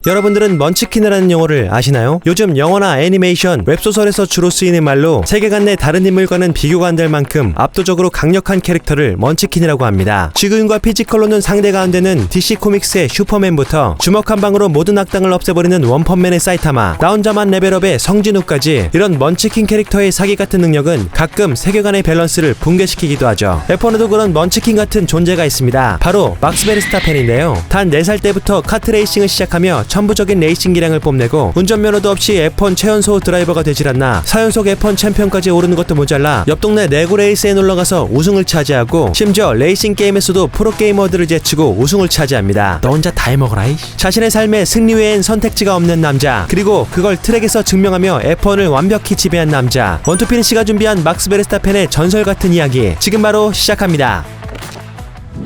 여러분들은 먼치킨이라는 용어를 아시나요? 요즘 영화나 애니메이션, 웹소설에서 주로 쓰이는 말로 세계관 내 다른 인물과는 비교가 안 될 만큼 압도적으로 강력한 캐릭터를 먼치킨이라고 합니다. 지구인과 피지컬로는 상대가 안 되는 DC 코믹스의 슈퍼맨부터 주먹 한 방으로 모든 악당을 없애버리는 원펀맨의 사이타마, 나 혼자만 레벨업의 성진우까지 이런 먼치킨 캐릭터의 사기 같은 능력은 가끔 세계관의 밸런스를 붕괴시키기도 하죠. F1에도 그런 먼치킨 같은 존재가 있습니다. 바로 막스 베르스타펜인데요. 단 4살 때부터 카트 레이싱을 시작하며 천부적인 레이싱 기량을 뽐내고 운전면허도 없이 F1 최연소 드라이버가 되질 않나 4연속 F1 챔피언까지 오르는 것도 모자라 옆 동네 레고 레이스에 놀러가서 우승을 차지하고 심지어 레이싱 게임에서도 프로게이머들을 제치고 우승을 차지합니다. 너 혼자 다 해먹어라. 자신의 삶에 승리 외엔 선택지가 없는 남자, 그리고 그걸 트랙에서 증명하며 F1을 완벽히 지배한 남자, 원투피니시가 준비한 막스 베르스타펜의 전설 같은 이야기 지금 바로 시작합니다.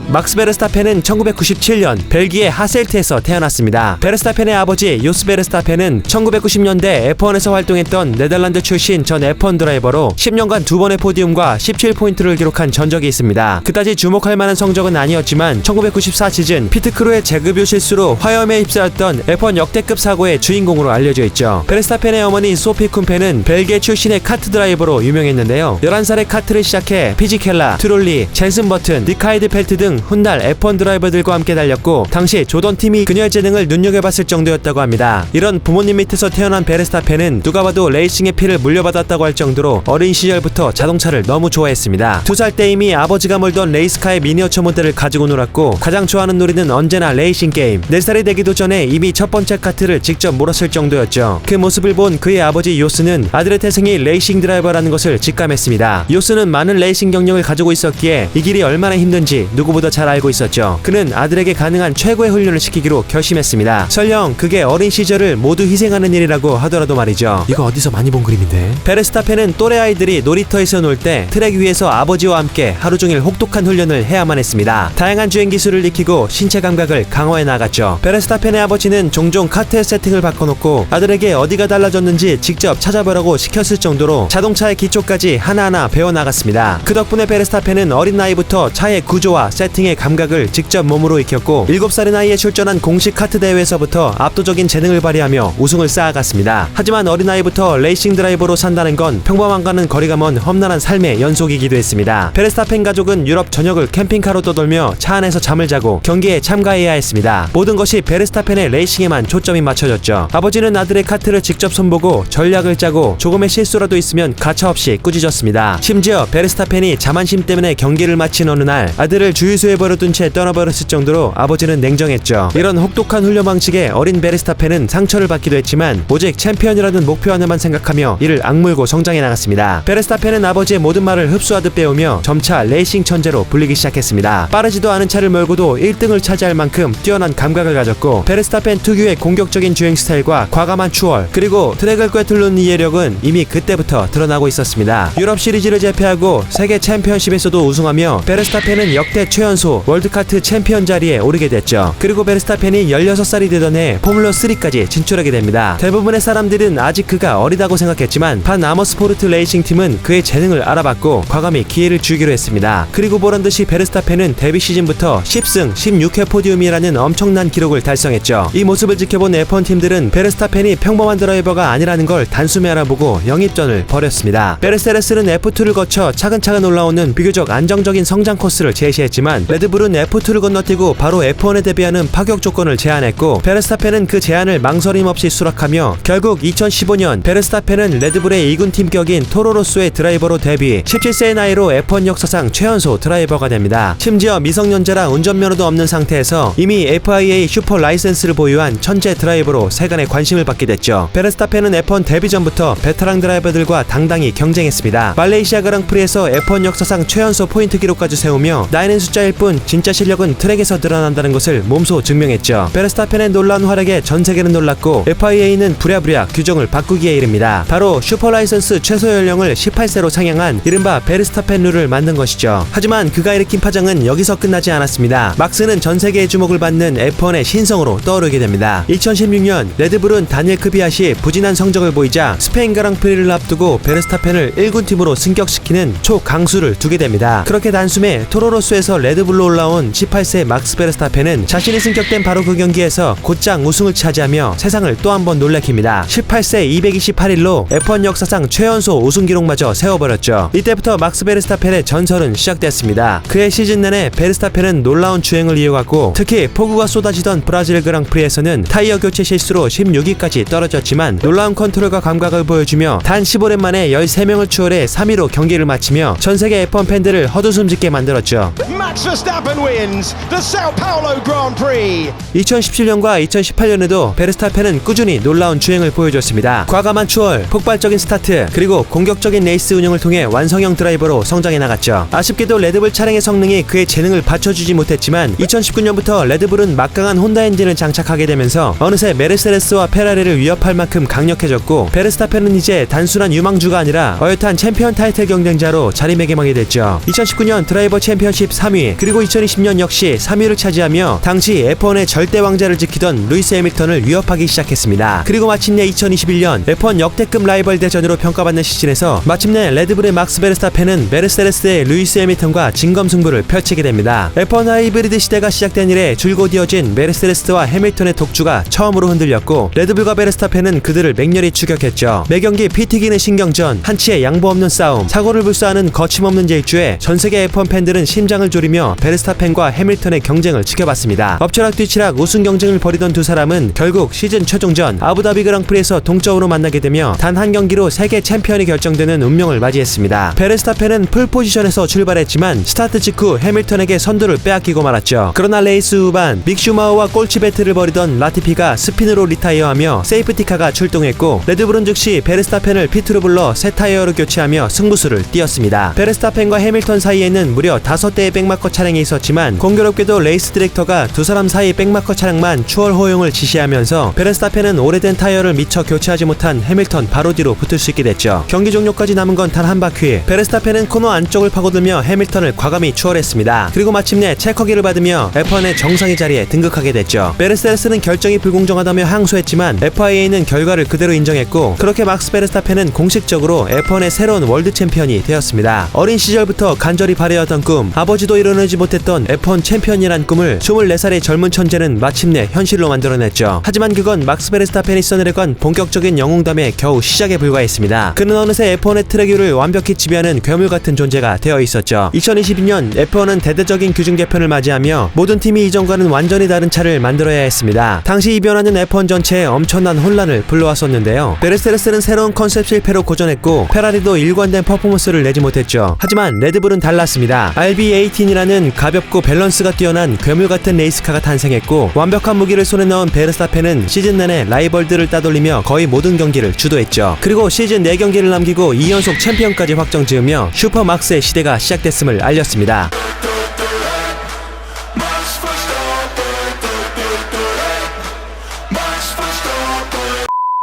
막스 베르스타펜은 1997년 벨기에 하셀트에서 태어났습니다. 베르스타펜의 아버지 요스 베르스타펜은 1990년대 F1에서 활동했던 네덜란드 출신 전 F1 드라이버로 10년간 2번의 포디움과 17포인트를 기록한 전적이 있습니다. 그다지 주목할 만한 성적은 아니었지만 1994 시즌 피트크루의 제급유 실수로 화염에 휩싸였던 F1 역대급 사고의 주인공으로 알려져 있죠. 베르스타펜의 어머니 소피 쿰페는 벨기에 출신의 카트 드라이버로 유명했는데요. 11살에 카트를 시작해 피지켈라, 트롤리, 젠슨 버튼, 니카이드 펠트 등 훗날 F1 드라이버들과 함께 달렸고 당시 조던 팀이 그녀의 재능을 눈여겨봤을 정도였다고 합니다. 이런 부모님 밑에서 태어난 베르스타펜은 누가 봐도 레이싱의 피를 물려받았다고 할 정도로 어린 시절부터 자동차를 너무 좋아했습니다. 2살 때 이미 아버지가 몰던 레이스카의 미니어처 모델을 가지고 놀았고 가장 좋아하는 놀이는 언제나 레이싱 게임. 4살이 되기도 전에 이미 첫 번째 카트를 직접 몰았을 정도였죠. 그 모습을 본 그의 아버지 요스는 아들의 태생이 레이싱 드라이버라는 것을 직감했습니다. 요스는 많은 레이싱 경력을 가지고 있었기에 이 길이 얼마나 힘든지 누구보다 잘 알고 있었죠. 그는 아들에게 가능한 최고의 훈련을 시키기로 결심했습니다. 설령 그게 어린 시절을 모두 희생하는 일이라고 하더라도 말이죠. 이거 어디서 많이 본 그림인데. 베르스타펜은 또래 아이들이 놀이터에서 놀 때 트랙 위에서 아버지와 함께 하루 종일 혹독한 훈련을 해야만 했습니다. 다양한 주행 기술을 익히고 신체 감각을 강화해 나갔죠. 베르스타펜의 아버지는 종종 카트의 세팅을 바꿔놓고 아들에게 어디가 달라졌는지 직접 찾아보라고 시켰을 정도로 자동차의 기초까지 하나하나 배워나갔습니다. 그 덕분에 베르스타펜은 어린 나이부터 차의 구조와 세팅의 감각을 직접 몸으로 익혔고 7살의 나이에 출전한 공식 카트 대회에서부터 압도적인 재능을 발휘하며 우승을 쌓아갔습니다. 하지만 어린나이부터 레이싱 드라이버로 산다는 건 평범함과는 거리가 먼 험난한 삶의 연속이기도 했습니다. 베르스타펜 가족은 유럽 전역을 캠핑카로 떠돌며 차 안에서 잠을 자고 경기에 참가해야 했습니다. 모든 것이 베르스타펜의 레이싱에만 초점이 맞춰졌죠. 아버지는 아들의 카트를 직접 손보고 전략을 짜고 조금의 실수라도 있으면 가차없이 꾸짖었습니다. 심지어 베르스타펜이 자만심 때문에 경기를 마친 어느 날 아들을 주유소에 버려둔 채 떠나버렸을 정도로 아버지는 냉정했죠. 이런 혹독한 훈련 방식에 어린 베르스타펜은 상처를 받기도 했지만 오직 챔피언이라는 목표 하나만 생각하며 이를 악물고 성장해 나갔습니다. 베르스타펜은 아버지의 모든 말을 흡수하듯 배우며 점차 레이싱 천재로 불리기 시작했습니다. 빠르지도 않은 차를 몰고도 1등을 차지할 만큼 뛰어난 감각을 가졌고 베르스타펜 특유의 공격적인 주행 스타일과 과감한 추월, 그리고 트랙을 꿰뚫는 이해력은 이미 그때부터 드러나고 있었습니다. 유럽 시리즈를 제패하고 세계 챔피언십에서도 우승하며 베르스타펜은 역대 최연소 월드카트 챔피언 자리에 오르게 됐죠. 그리고 베르스타펜이 16살이 되던 해 포뮬러3까지 진출하게 됩니다. 대부분의 사람들은 아직 그가 어리다고 생각했지만 반 아머스포르트 레이싱 팀은 그의 재능을 알아봤고 과감히 기회를 주기로 했습니다. 그리고 보란듯이 베르스타펜은 데뷔 시즌부터 10승 16회 포디움이라는 엄청난 기록을 달성했죠. 이 모습을 지켜본 F1 팀들은 베르스타펜이 평범한 드라이버가 아니라는 걸 단숨에 알아보고 영입전을 벌였습니다. 메르세데스는 F2를 거쳐 차근차근 올라오는 비교적 안정적인 성장 코스를 제시했지만 레드불은 F2를 건너뛰고 바로 F1에 대비하는 파격 조건을 제안했고 베르스타펜은 그 제안을 망설임 없이 수락하며 결국 2015년 베르스타펜은 레드불의 2군 팀격인 토로로소의 드라이버로 데뷔, 17세의 나이로 F1 역사상 최연소 드라이버가 됩니다. 심지어 미성년자라 운전면허도 없는 상태에서 이미 FIA 슈퍼 라이센스를 보유한 천재 드라이버로 세간의 관심을 받게 됐죠. 베르스타펜은 F1 데뷔 전부터 베테랑 드라이버들과 당당히 경쟁했습니다. 말레이시아 그랑프리에서 F1 역사상 최연소 포인트 기록까지 세우며 나이는 숫자일 뿐 진짜 실력은 트랙에서 드러난다는 것을 몸소 증명했죠. 베르스타펜의 놀라운 활약에 전 세계는 놀랐고 FIA는 부랴부랴 규정을 바꾸기에 이릅니다. 바로 슈퍼 라이선스 최소 연령을 18세로 상향한 이른바 베르스타펜 룰을 만든 것이죠. 하지만 그가 일으킨 파장은 여기서 끝나지 않았습니다. 막스는 전 세계의 주목을 받는 F1의 신성으로 떠오르게 됩니다. 2016년 레드불은 다니엘 크비앗이 부진한 성적을 보이자 스페인 그랑프리를 앞두고 베르스타펜을 1군 팀으로 승격시키는 초강수를 두게 됩니다. 그렇게 단숨에 토로로소에서 레드 레드불로 올라온 18세 막스 베르스타펜은 자신이 승격된 바로 그 경기에서 곧장 우승을 차지하며 세상을 또 한 번 놀래킵니다. 18세 228일로 F1 역사상 최연소 우승 기록마저 세워버렸죠. 이때부터 막스 베르스타펜의 전설은 시작됐습니다. 그의 시즌 내내 베르스타펜은 놀라운 주행을 이어갔고 특히 폭우가 쏟아지던 브라질 그랑프리에서는 타이어 교체 실수로 16위까지 떨어졌지만 놀라운 컨트롤과 감각을 보여주며 단 15년 만에 13명을 추월해 3위로 경기를 마치며 전세계 F1 팬들을 헛웃음짓게 만들었죠. Max Verstappen wins the Sao Paulo Grand Prix. 2017년과 2018년에도 베르스타펜은 꾸준히 놀라운 주행을 보여줬습니다. 과감한 추월, 폭발적인 스타트, 그리고 공격적인 레이스 운영을 통해 완성형 드라이버로 성장해 나갔죠. 아쉽게도 레드불 차량의 성능이 그의 재능을 받쳐주지 못했지만 2019년부터 레드불은 막강한 혼다 엔진을 장착하게 되면서 어느새 메르세데스와 페라리를 위협할 만큼 강력해졌고 베르스타펜은 이제 단순한 유망주가 아니라 어엿한 챔피언 타이틀 경쟁자로 자리매김하게 됐죠. 2019년 드라이버 챔피언십 3위, 그리고 2020년 역시 3위를 차지하며 당시 F1의 절대 왕자를 지키던 루이스 해밀턴을 위협하기 시작했습니다. 그리고 마침내 2021년 F1 역대급 라이벌 대전으로 평가받는 시즌에서 마침내 레드불의 막스 베르스타펜은 메르세데스의 루이스 해밀턴과 진검승부를 펼치게 됩니다. F1 하이브리드 시대가 시작된 이래 줄곧 이어진 메르세데스와 해밀턴의 독주가 처음으로 흔들렸고 레드불과 베르스타펜은 그들을 맹렬히 추격했죠. 매경기 피 튀기는 신경전, 한치의 양보 없는 싸움, 사고를 불사하는 거침없는 질주에 전세계 F1 팬들은 심장을 졸이며 베르스타펜과 해밀턴의 경쟁을 지켜봤습니다. 엎치락 뒤치락 우승 경쟁을 벌이던 두 사람은 결국 시즌 최종전 아부다비 그랑프리에서 동점으로 만나게 되며 단 한 경기로 세계 챔피언이 결정되는 운명을 맞이했습니다. 베르스타펜은 풀포지션에서 출발했지만 스타트 직후 해밀턴에게 선두를 빼앗기고 말았죠. 그러나 레이스 후반 믹 슈마우와 꼴찌 배틀을 벌이던 라티피가 스핀으로 리타이어하며 세이프티카가 출동했고 레드불은 즉시 베르스타펜을 피트로 불러 새 타이어로 교체하며 승부수를 띄었습니다. 베르스타펜과 해밀턴 사이에는 무려 5대의 백마커 차량이 있었지만 공교롭게도 레이스 디렉터가 두 사람 사이 백마커 차량만 추월 허용을 지시하면서 베르스타펜은 오래된 타이어를 미처 교체하지 못한 해밀턴 바로 뒤로 붙을 수 있게 됐죠. 경기 종료까지 남은 건 단 한 바퀴. 베르스타펜은 코너 안쪽을 파고들며 해밀턴을 과감히 추월했습니다. 그리고 마침내 체커기를 받으며 F1의 정상의 자리에 등극하게 됐죠. 메르세데스는 결정이 불공정하다며 항소했지만 FIA는 결과를 그대로 인정했고 그렇게 막스 베르스타펜은 공식적으로 F1의 새로운 월드 챔피언이 되었습니다. 어린 시절부터 간절히 바래왔던 꿈, 아버지도 이뤄내지 못했던 F1 챔피언이란 꿈을 24살의 젊은 천재는 마침내 현실로 만들어냈죠. 하지만 그건 막스 베르스타펜이 써내려간 본격적인 영웅담의 겨우 시작에 불과했습니다. 그는 어느새 F1의 트랙 위를 완벽히 지배하는 괴물 같은 존재가 되어 있었죠. 2022년 F1은 대대적인 규정 개편을 맞이하며 모든 팀이 이전과는 완전히 다른 차를 만들어야 했습니다. 당시 이 변화는 F1 전체에 엄청난 혼란을 불러왔었는데요. 메르세데스는 새로운 컨셉 실패로 고전했고 페라리도 일관된 퍼포먼스를 내지 못했죠. 하지만 레드불은 달랐습니다. RB18이라는 가볍고 밸런스가 뛰어난 괴물 같은 레이스카가 탄생했고 완벽한 무기를 손에 넣은 베르스타펜은 시즌 내내 라이벌들을 따돌리며 거의 모든 경기를 주도했죠. 그리고 시즌 4경기를 남기고 2연속 챔피언까지 확정지으며 슈퍼막스의 시대가 시작됐음을 알렸습니다.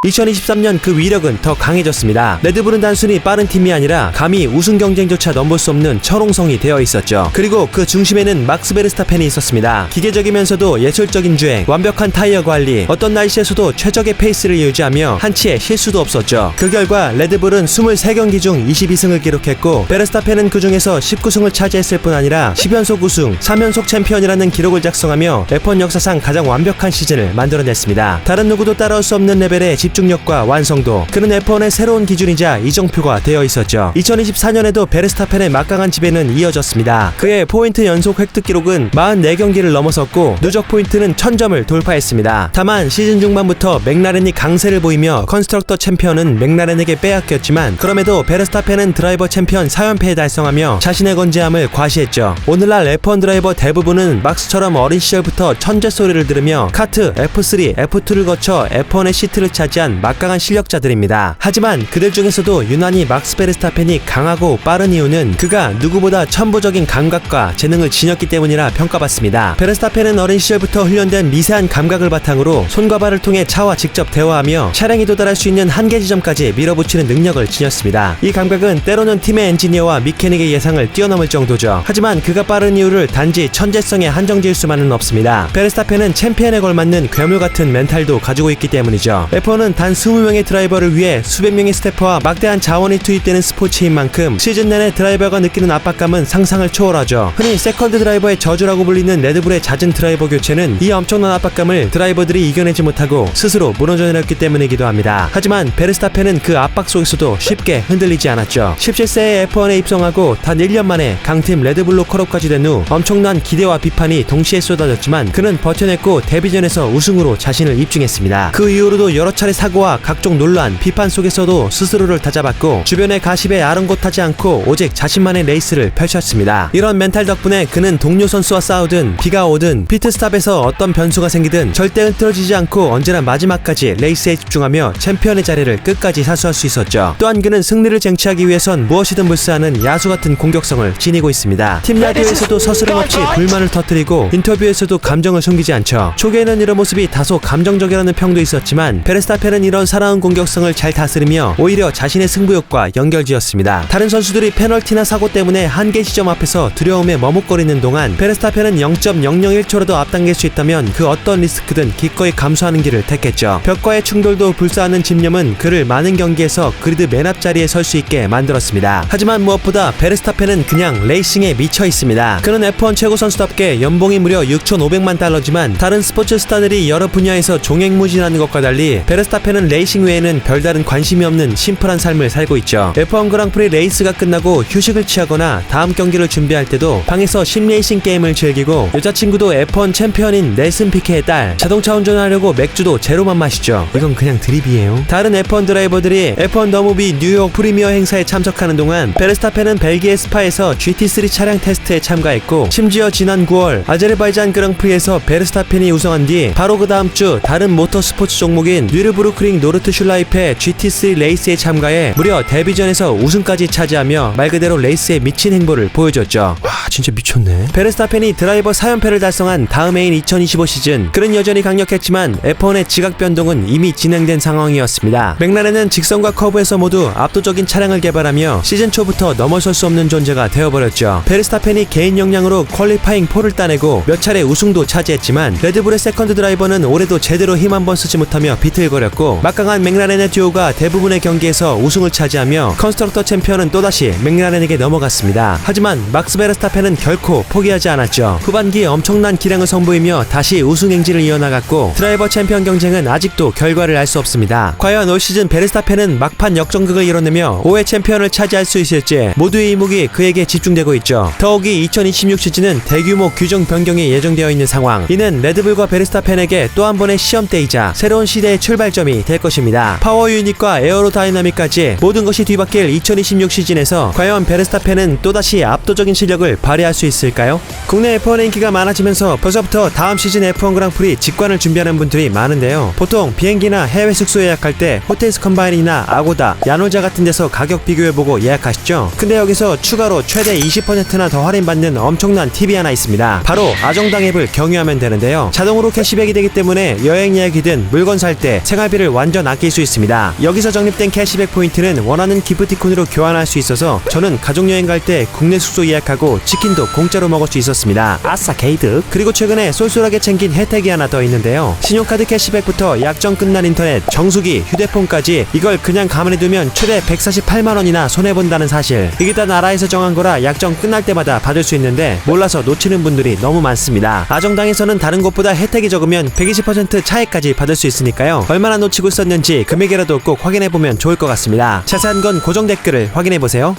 2023년 그 위력은 더 강해졌습니다. 레드불은 단순히 빠른 팀이 아니라 감히 우승 경쟁조차 넘볼 수 없는 철옹성이 되어 있었죠. 그리고 그 중심에는 막스 베르스타펜이 있었습니다. 기계적이면서도 예술적인 주행, 완벽한 타이어 관리, 어떤 날씨에서도 최적의 페이스를 유지하며 한치의 실수도 없었죠. 그 결과 레드불은 23경기 중 22승을 기록했고 베르스타펜은 그 중에서 19승을 차지했을 뿐 아니라 10연속 우승, 3연속 챔피언이라는 기록을 작성하며 F1 역사상 가장 완벽한 시즌을 만들어냈습니다. 다른 누구도 따라올 수 없는 레벨의 집중력과 완성도, 그는 F1의 새로운 기준이자 이정표가 되어 있었죠. 2024년에도 베르스타펜의 막강한 지배는 이어졌습니다. 그의 포인트 연속 획득 기록은 44경기를 넘어섰고 누적 포인트는 1000점을 돌파했습니다. 다만 시즌 중반부터 맥라렌이 강세를 보이며 컨스트럭터 챔피언은 맥라렌에게 빼앗겼지만 그럼에도 베르스타펜은 드라이버 챔피언 4연패에 달성하며 자신의 건재함을 과시했죠. 오늘날 F1 드라이버 대부분은 막스처럼 어린 시절부터 천재 소리를 들으며 카트, F3, F2를 거쳐 F1의 시트를 차지한 막강한 실력자들입니다. 하지만 그들 중에서도 유난히 막스 베르스타펜이 강하고 빠른 이유는 그가 누구보다 천부적인 감각과 재능을 지녔기 때문이라 평가받습니다. 베르스타펜은 어린 시절부터 훈련된 미세한 감각을 바탕으로 손과 발을 통해 차와 직접 대화하며 차량이 도달할 수 있는 한계 지점까지 밀어붙이는 능력을 지녔습니다. 이 감각은 때로는 팀의 엔지니어와 미케닉의 예상을 뛰어넘을 정도죠. 하지만 그가 빠른 이유를 단지 천재성에 한정지을 수만은 없습니다. 베르스타펜은 챔피언에 걸맞는 괴물 같은 멘탈도 가지고 있기 때문이죠. F1은 F1은 단 20명의 드라이버를 위해 수백 명의 스태프와 막대한 자원이 투입되는 스포츠인 만큼 시즌 내내 드라이버가 느끼는 압박감은 상상을 초월하죠. 흔히 세컨드 드라이버의 저주라고 불리는 레드불의 잦은 드라이버 교체는 이 엄청난 압박감을 드라이버들이 이겨내지 못하고 스스로 무너져 내렸기 때문이기도 합니다. 하지만 베르스타펜은 그 압박 속에서도 쉽게 흔들리지 않았죠. 17세에 F1에 입성하고 단 1년 만에 강팀 레드불로 컬업까지 된 후 엄청난 기대와 비판이 동시에 쏟아졌지만 그는 버텨냈고 데뷔전에서 우승으로 자신을 입증했습니다. 그 이후로도 여러 차례 사고와 각종 논란, 비판 속에서도 스스로를 다잡았고 주변의 가십에 아랑곳하지 않고 오직 자신만의 레이스를 펼쳤습니다. 이런 멘탈 덕분에 그는 동료 선수와 싸우든 비가 오든 피트스탑에서 어떤 변수가 생기든 절대 흐트러지지 않고 언제나 마지막까지 레이스에 집중하며 챔피언의 자리를 끝까지 사수할 수 있었죠. 또한 그는 승리를 쟁취하기 위해선 무엇이든 불사하는 야수 같은 공격성을 지니고 있습니다. 팀 라디오에서도 서스럼 없이 불만을 터뜨리고 인터뷰에서도 감정을 숨기지 않죠. 초기에는 이런 모습이 다소 감정적이라는 평도 있었지만 베르스타펜은 이런 살아온 공격성을 잘 다스리며 오히려 자신의 승부욕과 연결지었습니다. 다른 선수들이 페널티나 사고 때문에 한계 지점 앞에서 두려움에 머뭇거리는 동안 베르스타펜은 0.001초라도 앞당길 수 있다면 그 어떤 리스크든 기꺼이 감수하는 길을 택했죠. 벽과의 충돌도 불사하는 집념은 그를 많은 경기에서 그리드 맨 앞자리에 설 수 있게 만들었습니다. 하지만 무엇보다 베르스타펜은 그냥 레이싱에 미쳐 있습니다. 그는 F1 최고 선수답게 연봉이 무려 6,500만 달러지만 다른 스포츠 스타들이 여러 분야에서 종횡무진하는 것과 달리 베르스타펜은 레이싱 외에는 별다른 관심이 없는 심플한 삶을 살고 있죠. F1 그랑프리 레이스가 끝나고 휴식을 취하거나 다음 경기를 준비할 때도 방에서 심레이싱 게임을 즐기고 여자친구도 F1 챔피언인 넬슨 피케의 딸, 자동차 운전하려고 맥주도 제로만 마시죠. 이건 그냥 드립이에요. 다른 F1 드라이버들이 F1 더 무비 뉴욕 프리미어 행사에 참석하는 동안 베르스타펜은 벨기에 스파에서 GT3 차량 테스트에 참가했고 심지어 지난 9월 아제르바이잔 그랑프리에서 베르스타펜이 우승한 뒤 바로 그 다음 주 다른 모터스포츠 종목인 뉴르부르크링 노르트슐라이페 GT3 레이스에 참가해 무려 데뷔전에서 우승까지 차지하며 말 그대로 레이스에 미친 행보를 보여줬죠. 와 진짜 미쳤네. 베르스타펜이 드라이버 4연패를 달성한 다음 해인 2025 시즌 그는 여전히 강력했지만 F1의 지각 변동은 이미 진행된 상황이었습니다. 맥라렌은 직선과 커브에서 모두 압도적인 차량을 개발하며 시즌 초부터 넘어설 수 없는 존재가 되어버렸죠. 베르스타펜이 개인 역량으로 퀄리파잉 4를 따내고 몇 차례 우승도 차지했지만 레드불의 세컨드 드라이버는 올해도 제대로 힘 한 번 쓰지 못하며 비틀거렸고 막강한 맥라렌의 듀오가 대부분의 경기에서 우승을 차지하며 컨스트럭터 챔피언은 또다시 맥라렌에게 넘어갔습니다. 하지만 막스 베르스타펜은 결코 포기하지 않았죠. 후반기에 엄청난 기량을 선보이며 다시 우승 행진을 이어나갔고 드라이버 챔피언 경쟁은 아직도 결과를 알 수 없습니다. 과연 올 시즌 베르스타펜은 막판 역전극을 이뤄내며 5회 챔피언을 차지할 수 있을지 모두의 이목이 그에게 집중되고 있죠. 더욱이 2026 시즌은 대규모 규정 변경이 예정되어 있는 상황. 이는 레드불과 베르스타펜에게 또 한 번의 시험대이자 새로운 시대의 출발점이 될 것입니다. 파워 유닛과 에어로다이나믹까지 모든 것이 뒤바뀔 2026 시즌에서 과연 베르스타펜은 또다시 압도적인 실력을 발휘할 수 있을까요? 국내 F1의 인기가 많아지면서 벌써부터 다음 시즌 F1 그랑프리 직관을 준비하는 분들이 많은데요. 보통 비행기나 해외 숙소 예약할 때 호텔스 컴바인이나 아고다, 야놀자 같은 데서 가격 비교해보고 예약하시죠? 근데 여기서 추가로 최대 20%나 더 할인받는 엄청난 팁이 하나 있습니다. 바로 아정당 앱을 경유하면 되는데요. 자동으로 캐시백이 되기 때문에 여행 예약이든 물건 살 때 생활비를 완전 아낄 수 있습니다. 여기서 적립된 캐시백 포인트는 원하는 기프티콘으로 교환할 수 있어서 저는 가족여행 갈 때 국내 숙소 예약하고 치킨도 공짜로 먹을 수 있었습니다. 아싸 게이득. 그리고 최근에 쏠쏠하게 챙긴 혜택이 하나 더 있는데요. 신용카드 캐시백부터 약정 끝난 인터넷, 정수기, 휴대폰까지 이걸 그냥 가만히 두면 최대 148만원이나 손해본다는 사실. 이게 다 나라에서 정한 거라 약정 끝날 때마다 받을 수 있는데 몰라서 놓치는 분들이 너무 많습니다. 아정당에서는 다른 곳보다 혜택이 적으면 120% 차액까지 받을 수 있으니까요. 얼마나 놓치고 있었는지 금액이라도 꼭 확인해보면 좋을 것 같습니다. 자세한 건 고정 댓글을 확인해보세요.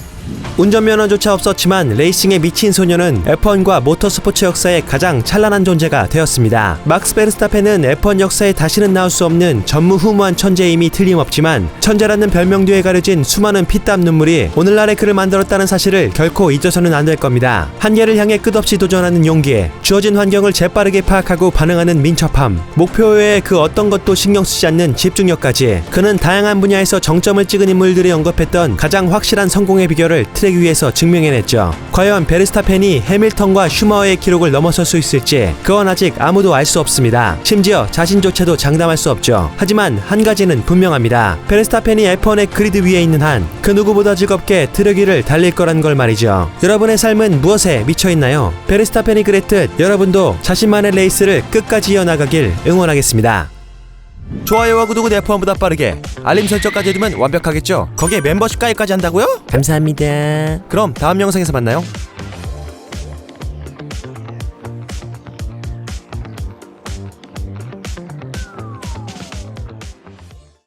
운전면허조차 없었지만 레이싱에 미친 소녀는 F1과 모터스포츠 역사의 가장 찬란한 존재가 되었습니다. 막스 베르스타펜은 F1 역사에 다시는 나올 수 없는 전무후무한 천재임이 틀림없지만 천재라는 별명 뒤에 가려진 수많은 피땀 눈물이 오늘날의 그를 만들었다는 사실을 결코 잊어서는 안 될 겁니다. 한계를 향해 끝없이 도전하는 용기, 주어진 환경을 재빠르게 파악하고 반응하는 민첩함, 목표 외에 그 어떤 것도 신경 쓰지 않는 집중력까지 그는 다양한 분야에서 정점을 찍은 인물들이 언급했던 가장 확실한 성공의 비결을 트랙 위에서 증명해냈죠. 과연 베르스타펜이 해밀턴과 슈마어의 기록을 넘어설 수 있을지 그건 아직 아무도 알 수 없습니다. 심지어 자신조차도 장담할 수 없죠. 하지만 한 가지는 분명합니다. 베르스타펜이 F1의 그리드 위에 있는 한 그 누구보다 즐겁게 트랙 위를 달릴 거란 걸 말이죠. 여러분의 삶은 무엇에 미쳐있나요? 베르스타펜이 그랬듯 여러분도 자신만의 레이스를 끝까지 이어나가길 응원하겠습니다. 좋아요와 구독은 F1보다 빠르게, 알림 설정까지 해두면 완벽하겠죠? 거기에 멤버십 가입까지 한다고요? 감사합니다. 그럼 다음 영상에서 만나요.